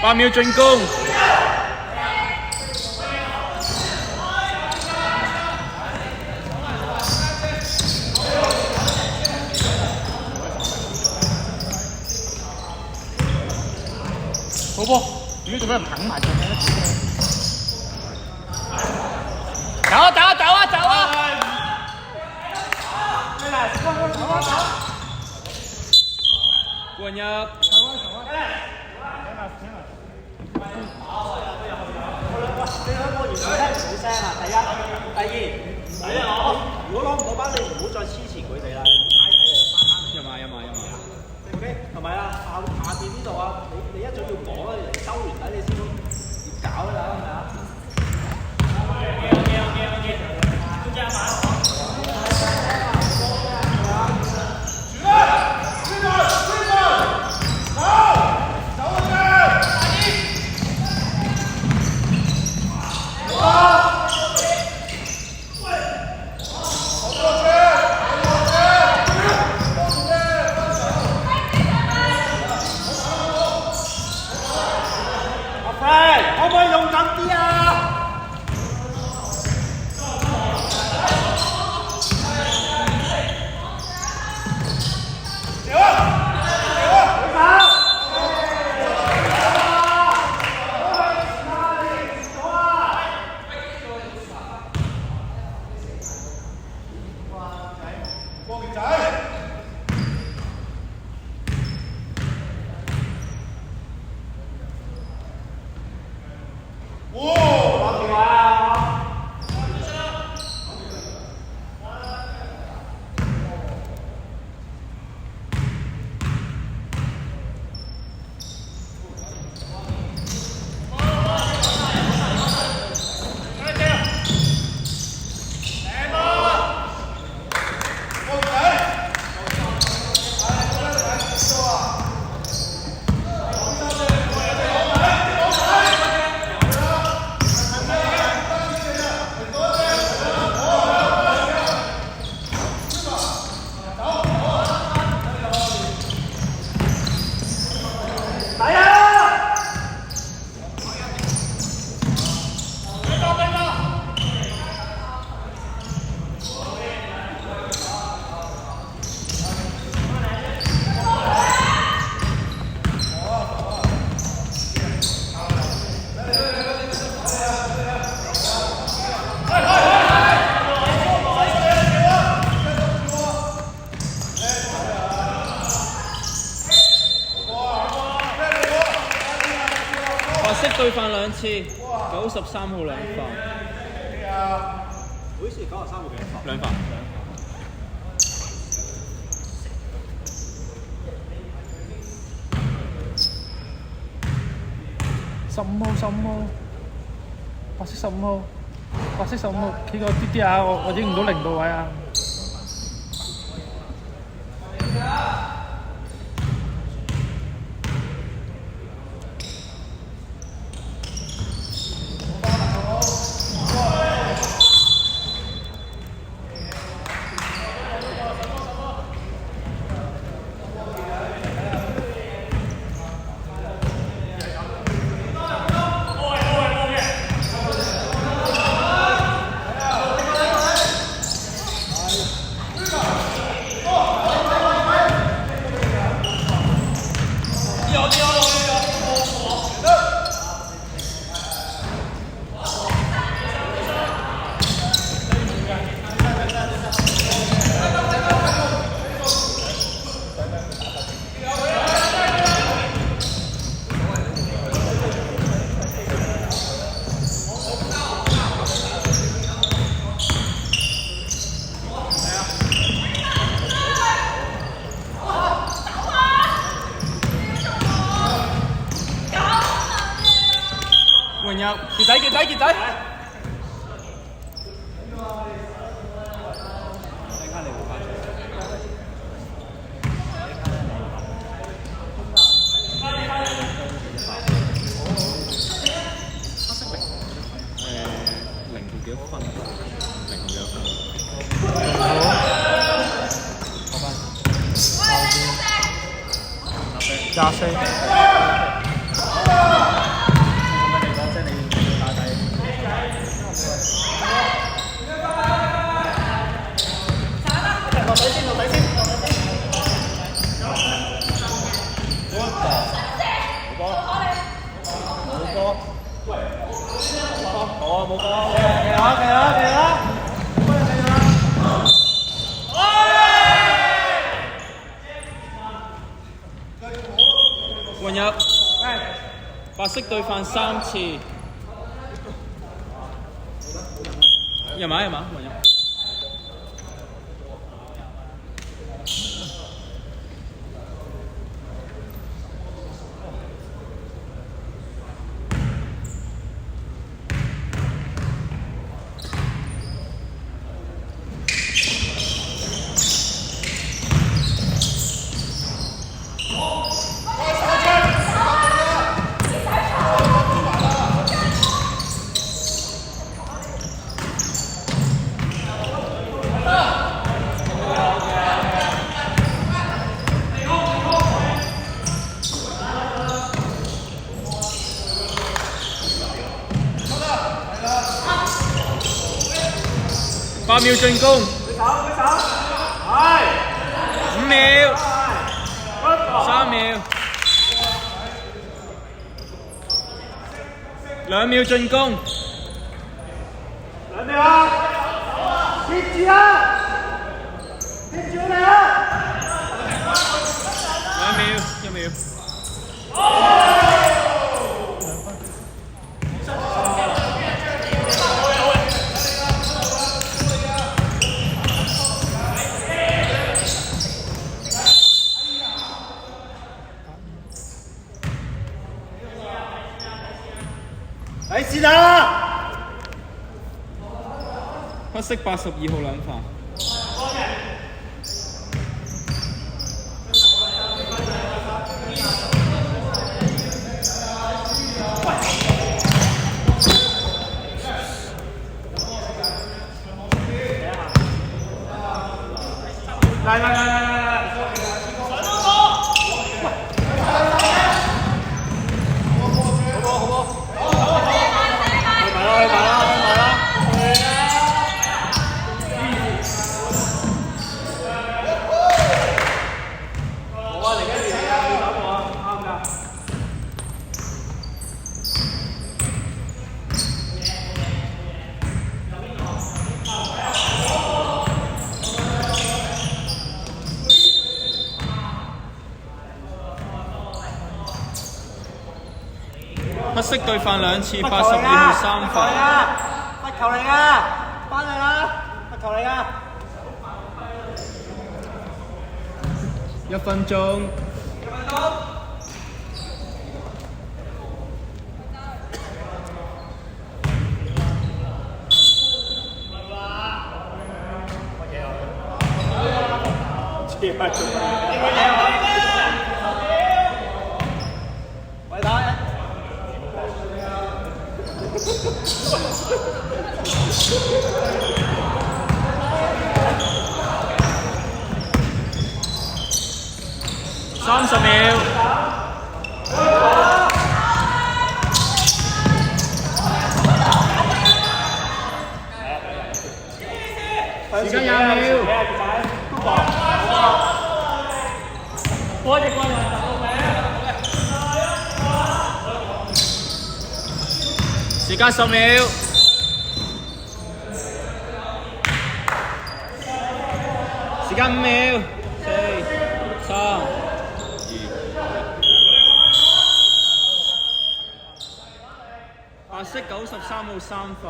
8秒進攻。好波，如果做咩唔肯埋上去咧？走啊走啊走啊走啊！換入。冇聲啊！第一，第二，如果攞唔到班，你唔好再黐前佢哋啦，你齋睇你翻翻。OK， 同埋啊，下邊呢度啊，你一早要講啦，你嚟收完底你先點搞啦，係咪啊？OK，中間馬。可唔可以勇敢啲啊？對犯2次，93號2犯。每次93號幾多2犯。15號，白色15號，白色15號，企個啲啊！我影唔到0度位啊！換入，傑仔。24。換入，白色對犯3次，入埋換入。8秒進攻，5秒，3秒，2秒進攻，2秒啊！貼住啊！貼住你啊！2秒，1秒。嚟試啦！黑色82號兩犯。嚟！黑色對犯2次，82號3犯。罰球嚟㗎，翻嚟啦！罰球嚟㗎。1分鐘。喂，打30秒。時間20秒。時間10秒。時間5秒。4、3、2。白色93號3犯。